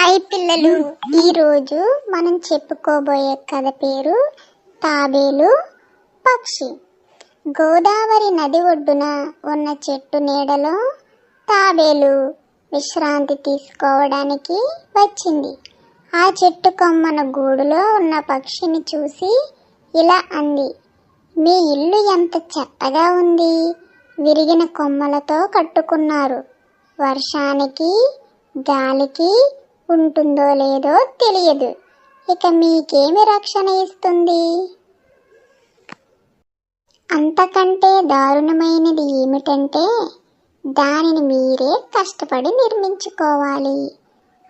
Hi పిల్లలు, ఈరోజు మనం చెప్పుకోబోయే కథ పేరు తాబేలు పక్షి. గోదావరి నది ఒడ్డున ఉన్న చెట్టు నీడలో తాబేలు విశ్రాంతి తీసుకోవడానికి వచ్చింది. ఆ చెట్టు కొమ్మన గూడులో ఉన్న పక్షిని చూసి ఇలా అంది, మీ ఇల్లు ఎంత చెత్తగా ఉంది. విరిగిన కొమ్మలతో కట్టుకున్నారు. వర్షానికి గాలికి ఉంటుందో లేదో తెలియదు. ఇక మీకేమి రక్షణ ఇస్తుంది? అంతకంటే దారుణమైనది ఏమిటంటే దానిని మీరే కష్టపడి నిర్మించుకోవాలి.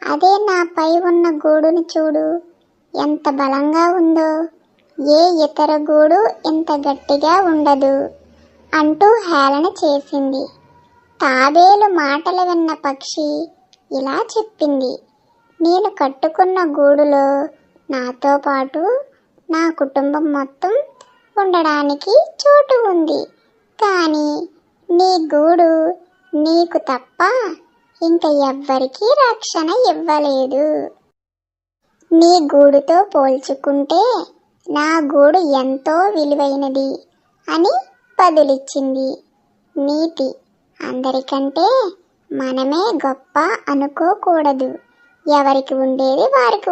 అదే నాపై ఉన్న గూడుని చూడు, ఎంత బలంగా ఉందో. ఏ ఇతర గూడు ఇంత గట్టిగా ఉండదు అంటూ హేళన చేసింది. తాబేలు మాటలు విన్న పక్షి ఇలా చెప్పింది, నేను కట్టుకున్న గూడులో నాతో పాటు నా కుటుంబం మొత్తం ఉండడానికి చోటు ఉంది. కానీ నీ గూడు నీకు తప్ప ఇంకా ఎవ్వరికీ రక్షణ ఇవ్వలేదు. నీ గూడుతో పోల్చుకుంటే నా గూడు ఎంతో విలువైనది అని బదులిచ్చింది. నీతి, అందరికంటే మనమే గొప్ప అనుకోకూడదు. ఎవరికి ఉండేది వారికి